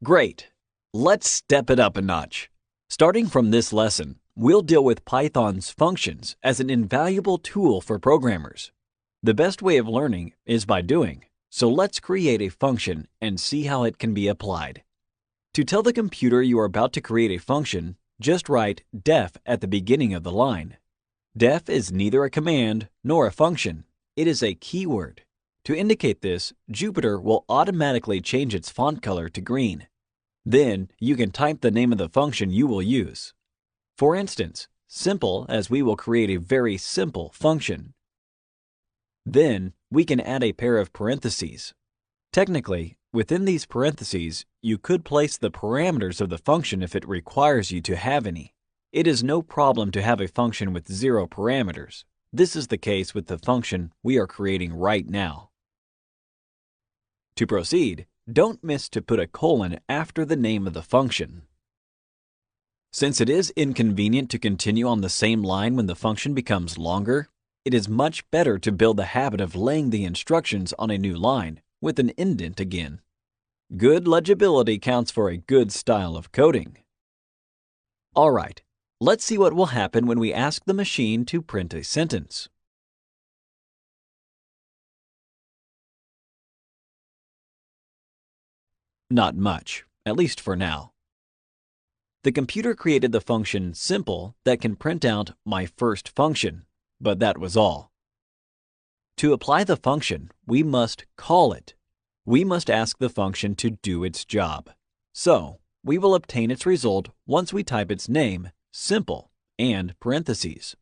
Great! Let's step it up a notch. Starting from this lesson, we'll deal with Python's functions as an invaluable tool for programmers. The best way of learning is by doing, so let's create a function and see how it can be applied. To tell the computer you are about to create a function, just write def at the beginning of the line. Def is neither a command nor a function. It is a keyword. To indicate this, Jupyter will automatically change its font color to green. Then you can type the name of the function you will use. For instance, simple, as we will create a very simple function. Then we can add a pair of parentheses. Technically, within these parentheses, you could place the parameters of the function if it requires you to have any. It is no problem to have a function with 0 parameters. This is the case with the function we are creating right now. To proceed, don't miss to put a colon after the name of the function. Since it is inconvenient to continue on the same line when the function becomes longer, it is much better to build the habit of laying the instructions on a new line with an indent again. Good legibility counts for a good style of coding. Alright, let's see what will happen when we ask the machine to print a sentence. Not much, at least for now. The computer created the function simple that can print out my first function, but that was all. To apply the function, we must call it. We must ask the function to do its job. So, we will obtain its result once we type its name, simple, and parentheses.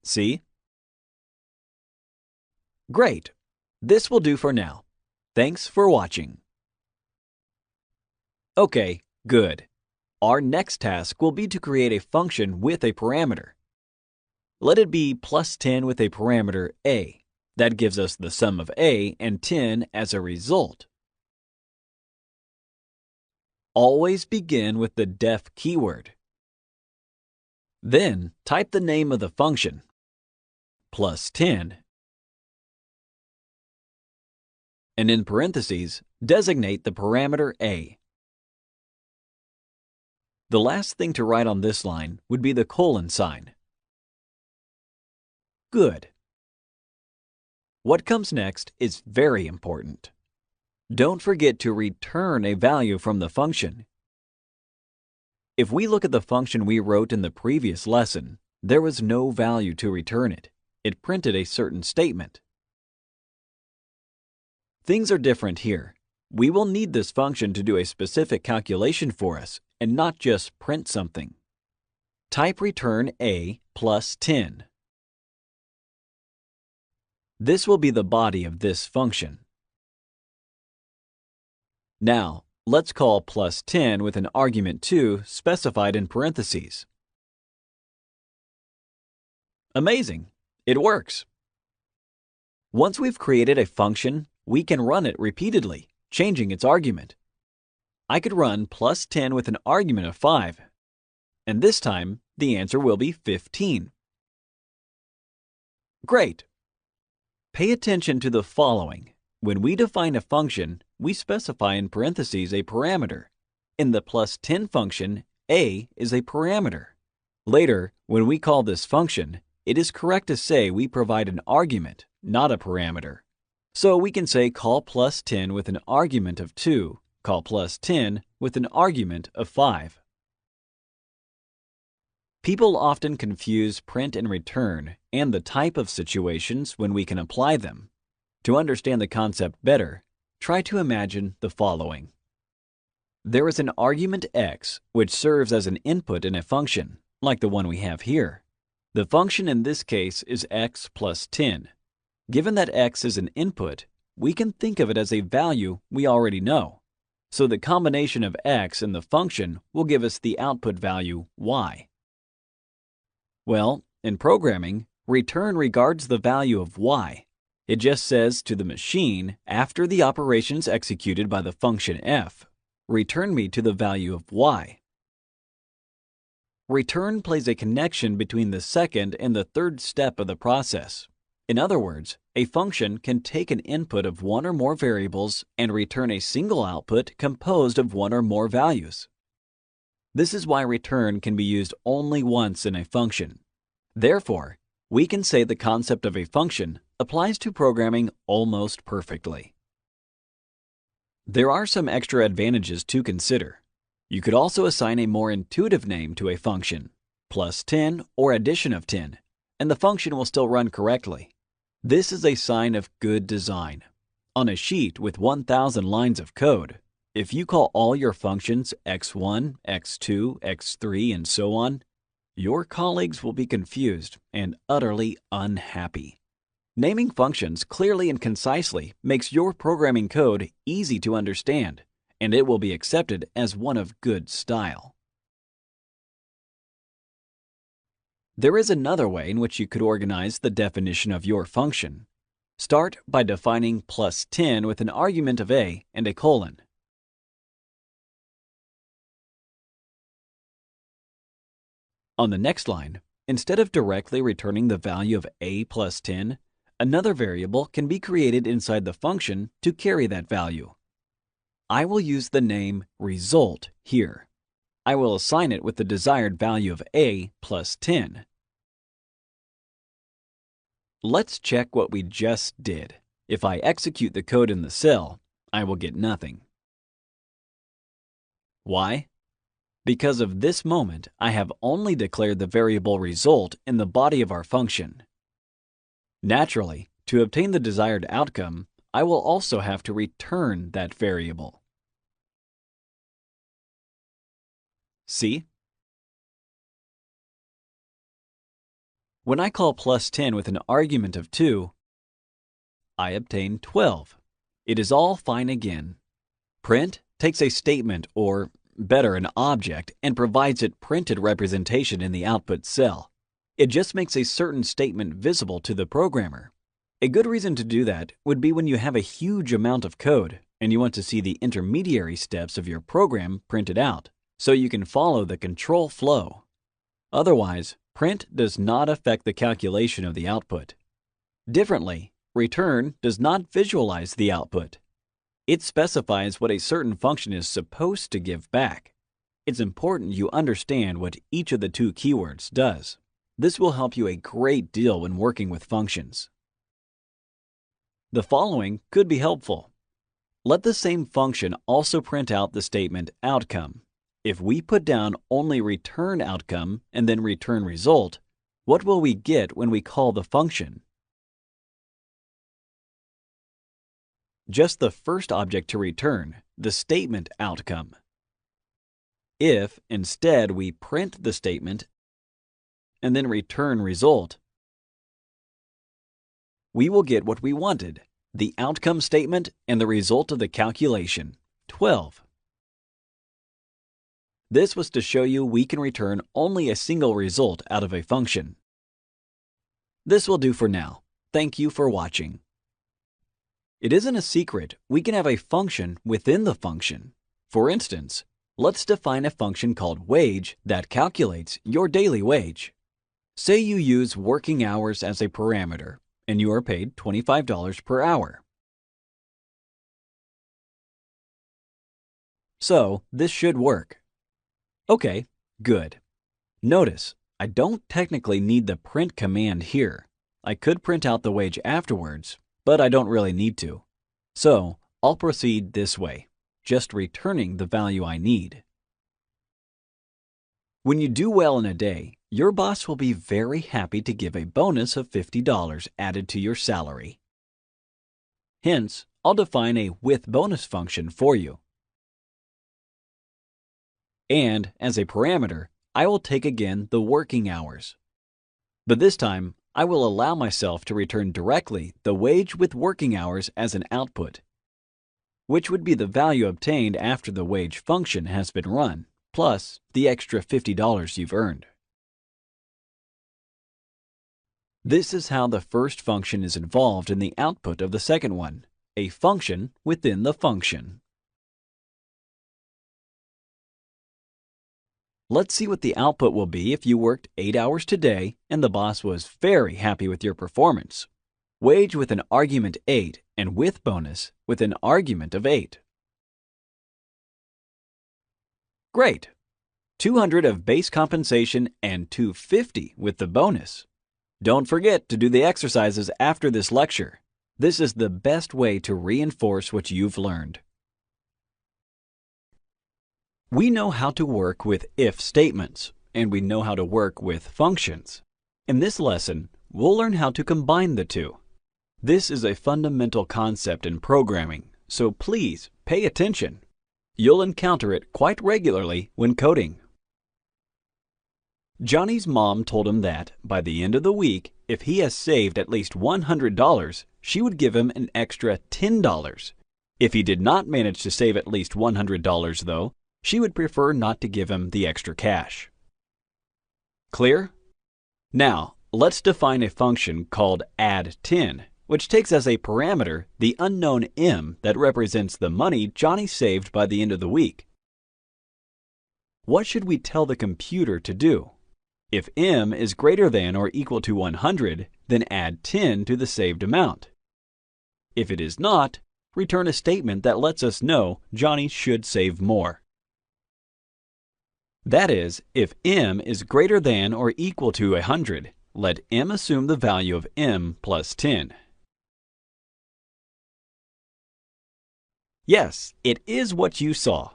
See? Great! This will do for now. Thanks for watching. Okay, good. Our next task will be to create a function with a parameter. Let it be plus 10 with a parameter a. That gives us the sum of a and 10 as a result. Always begin with the def keyword. Then type the name of the function, plus 10, and in parentheses, designate the parameter a. The last thing to write on this line would be the colon sign. Good. What comes next is very important. Don't forget to return a value from the function. If we look at the function we wrote in the previous lesson, there was no value to return it. It printed a certain statement. Things are different here. We will need this function to do a specific calculation for us and not just print something. Type return a plus 10. This will be the body of this function. Now, let's call plus 10 with an argument 2 specified in parentheses. Amazing! It works! Once we've created a function, we can run it repeatedly, changing its argument. I could run plus 10 with an argument of 5, and this time the answer will be 15. Great! Pay attention to the following. When we define a function, we specify in parentheses a parameter. In the plus 10 function, a is a parameter. Later, when we call this function, it is correct to say we provide an argument, not a parameter. So we can say call plus 10 with an argument of 2, call plus 10 with an argument of 5. People often confuse print and return and the type of situations when we can apply them. To understand the concept better, try to imagine the following. There is an argument x which serves as an input in a function, like the one we have here. The function in this case is x plus 10. Given that x is an input, we can think of it as a value we already know. So the combination of x and the function will give us the output value y. Well, in programming, return regards the value of y. It just says to the machine, after the operations executed by the function f, return me to the value of y. Return plays a connection between the second and the third step of the process. In other words, A function can take an input of one or more variables and return a single output composed of one or more values. This is why return can be used only once in a function. Therefore, we can say the concept of a function applies to programming almost perfectly. There are some extra advantages to consider. You could also assign a more intuitive name to a function, plus 10 or addition of 10, and the function will still run correctly. This is a sign of good design. On a sheet with 1,000 lines of code, if you call all your functions x1, x2, x3, and so on, your colleagues will be confused and utterly unhappy. Naming functions clearly and concisely makes your programming code easy to understand, and it will be accepted as one of good style. There is another way in which you could organize the definition of your function. Start by defining plus 10 with an argument of a and a colon. On the next line, instead of directly returning the value of a plus 10, another variable can be created inside the function to carry that value. I will use the name result here. I will assign it with the desired value of a plus 10. Let's check what we just did. If I execute the code in the cell, I will get nothing. Why? Because of this moment, I have only declared the variable result in the body of our function. Naturally, to obtain the desired outcome, I will also have to return that variable. See? When I call plus 10 with an argument of 2, I obtain 12. It is all fine again. Print takes a statement, or better, an object, and provides it printed representation in the output cell. It just makes a certain statement visible to the programmer. A good reason to do that would be when you have a huge amount of code and you want to see the intermediary steps of your program printed out, so you can follow the control flow. Otherwise, print does not affect the calculation of the output. Differently, return does not visualize the output. It specifies what a certain function is supposed to give back. It's important you understand what each of the two keywords does. This will help you a great deal when working with functions. The following could be helpful. Let the same function also print out the statement outcome. If we put down only return outcome and then return result, what will we get when we call the function? Just the first object to return, the statement outcome. If instead we print the statement and then return result, we will get what we wanted, the outcome statement and the result of the calculation, 12. This was to show you we can return only a single result out of a function. This will do for now. Thank you for watching. It isn't a secret, we can have a function within the function. For instance, let's define a function called wage that calculates your daily wage. Say you use working hours as a parameter, and you are paid $25 per hour. So, this should work. Okay, good. Notice, I don't technically need the print command here. I could print out the wage afterwards, but I don't really need to. So, I'll proceed this way, just returning the value I need. When you do well in a day, your boss will be very happy to give a bonus of $50 added to your salary. Hence, I'll define a with bonus function for you. And as a parameter, I will take again the working hours. But this time, I will allow myself to return directly the wage with working hours as an output, which would be the value obtained after the wage function has been run, plus the extra $50 you've earned. This is how the first function is involved in the output of the second one, a function within the function. Let's see what the output will be if you worked 8 hours today and the boss was very happy with your performance. wage with an argument 8 and with bonus with an argument of 8. Great! 200 of base compensation and 250 with the bonus. Don't forget to do the exercises after this lecture. This is the best way to reinforce what you've learned. We know how to work with if statements, and we know how to work with functions. In this lesson, we'll learn how to combine the two. This is a fundamental concept in programming, so please pay attention. You'll encounter it quite regularly when coding. Johnny's mom told him that, by the end of the week, if he has saved at least $100, she would give him an extra $10. If he did not manage to save at least $100, though, she would prefer not to give him the extra cash. Clear? Now, let's define a function called add10, which takes as a parameter the unknown m that represents the money Johnny saved by the end of the week. What should we tell the computer to do? If m is greater than or equal to 100, then add 10 to the saved amount. If it is not, return a statement that lets us know Johnny should save more. That is, if m is greater than or equal to 100, let m assume the value of m plus 10. Yes, it is what you saw.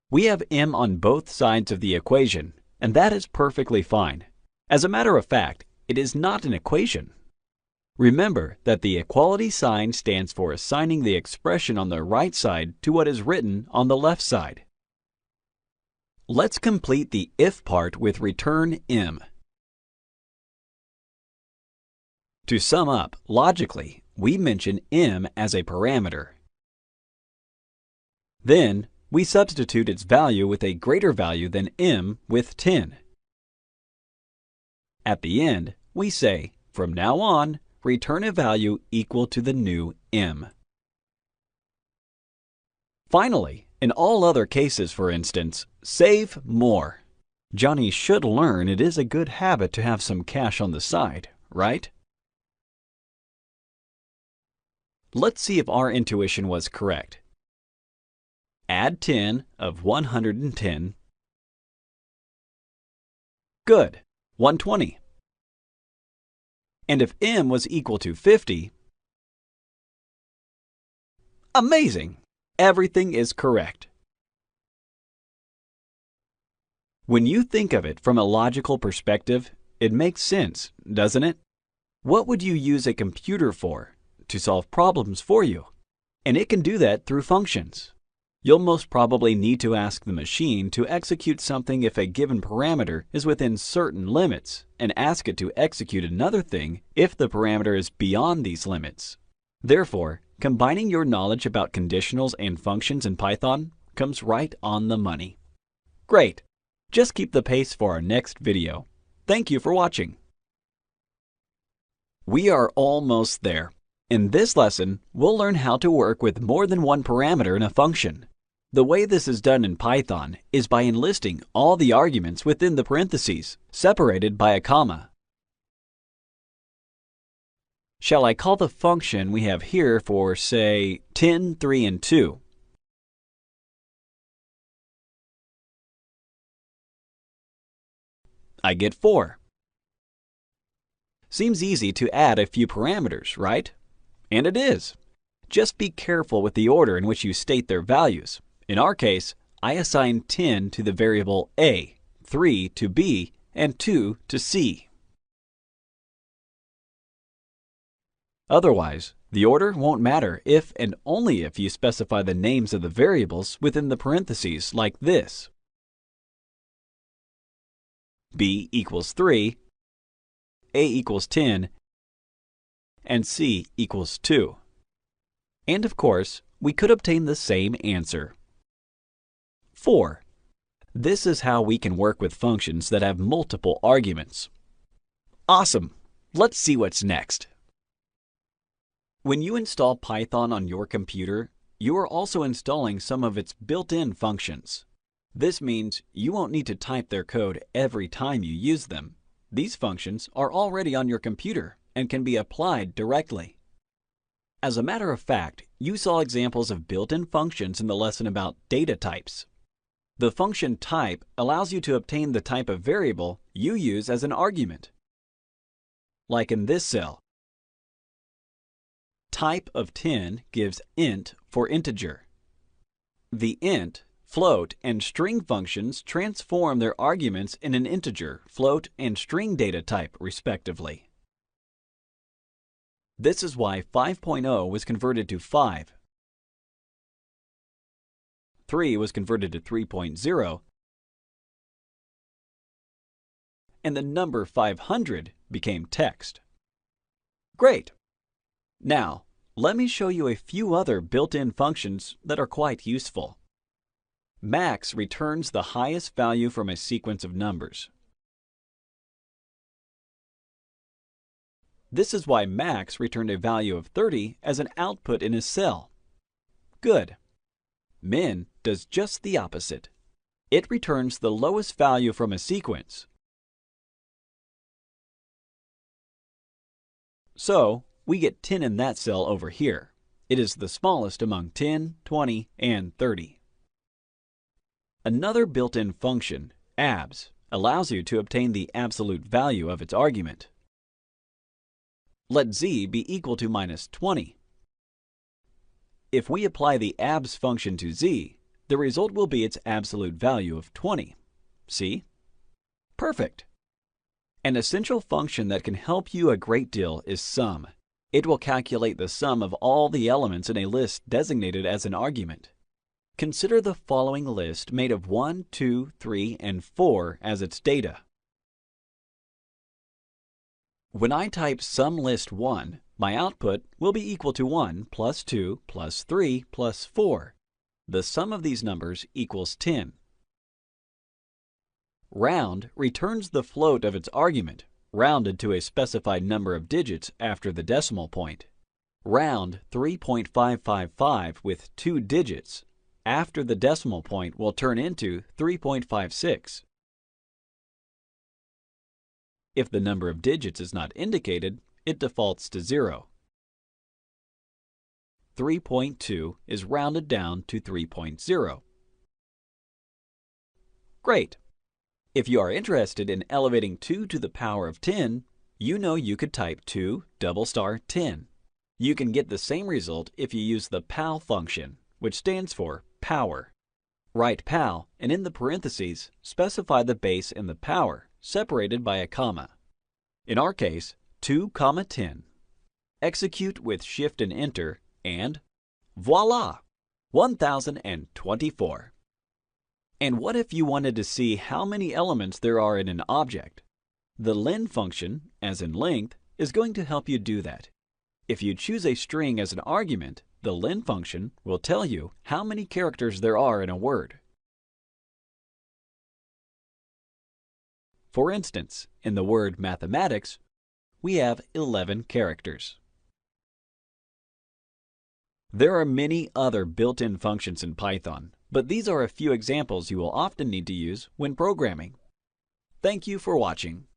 We have m on both sides of the equation, and that is perfectly fine. As a matter of fact, it is not an equation. Remember that the equality sign stands for assigning the expression on the right side to what is written on the left side. Let's complete the if part with return m. To sum up, logically, we mention m as a parameter. Then, we substitute its value with a greater value than m with 10. At the end, we say, from now on, return a value equal to the new m. Finally, in all other cases, for instance, save more. Johnny should learn it is a good habit to have some cash on the side, right? Let's see if our intuition was correct. Add 10 of 110. Good, 120. And if m was equal to 50, amazing! Everything is correct. When you think of it from a logical perspective, it makes sense, doesn't it? What would you use a computer for? To solve problems for you. And it can do that through functions. You'll most probably need to ask the machine to execute something if a given parameter is within certain limits, and ask it to execute another thing if the parameter is beyond these limits. Therefore, combining your knowledge about conditionals and functions in Python comes right on the money. Great! Just keep the pace for our next video. Thank you for watching. We are almost there. In this lesson, we'll learn how to work with more than one parameter in a function. The way this is done in Python is by enlisting all the arguments within the parentheses, separated by a comma. Shall I call the function we have here for, say, 10, 3, and 2? I get 4. Seems easy to add a few parameters, right? And it is. Just be careful with the order in which you state their values. In our case, I assign 10 to the variable a, 3 to b, and 2 to c. Otherwise, the order won't matter if and only if you specify the names of the variables within the parentheses like this. b equals 3, a equals 10, and c equals 2. And of course, we could obtain the same answer. 4. This is how we can work with functions that have multiple arguments. Awesome! Let's see what's next. When you install Python on your computer, you are also installing some of its built-in functions. This means you won't need to type their code every time you use them. These functions are already on your computer and can be applied directly. As a matter of fact, you saw examples of built-in functions in the lesson about data types. The function type allows you to obtain the type of variable you use as an argument. Like in this cell, type of 10 gives int for integer. The int, float, and string functions transform their arguments in an integer, float, and string data type, respectively. This is why 5.0 was converted to 5, 3 was converted to 3.0, and the number 500 became text. Great! Now, let me show you a few other built-in functions that are quite useful. Max returns the highest value from a sequence of numbers. This is why Max returned a value of 30 as an output in his cell. Good. Min does just the opposite. It returns the lowest value from a sequence. So, we get 10 in that cell over here. It is the smallest among 10, 20, and 30. Another built-in function, abs, allows you to obtain the absolute value of its argument. Let z be equal to minus 20. If we apply the abs function to z, the result will be its absolute value of 20. See? Perfect! An essential function that can help you a great deal is sum. It will calculate the sum of all the elements in a list designated as an argument. Consider the following list made of 1, 2, 3, and 4 as its data. When I type SUMLIST1, my output will be equal to 1 plus 2 plus 3 plus 4. The sum of these numbers equals 10. Round returns the float of its argument, rounded to a specified number of digits after the decimal point. Round 3.555 with 2 digits after the decimal point will turn into 3.56. If the number of digits is not indicated, it defaults to 0. 3.2 is rounded down to 3.0. Great! If you are interested in elevating 2 to the power of 10, you know you could type 2*10. You can get the same result if you use the PAL function, which stands for power. Write PAL, and in the parentheses, specify the base and the power, separated by a comma. In our case, 2,10. Execute with Shift and Enter, and voila! 1024. And what if you wanted to see how many elements there are in an object? The len function, as in length, is going to help you do that. If you choose a string as an argument, the len function will tell you how many characters there are in a word. For instance, in the word mathematics, we have 11 characters. There are many other built-in functions in Python, but these are a few examples you will often need to use when programming. Thank you for watching.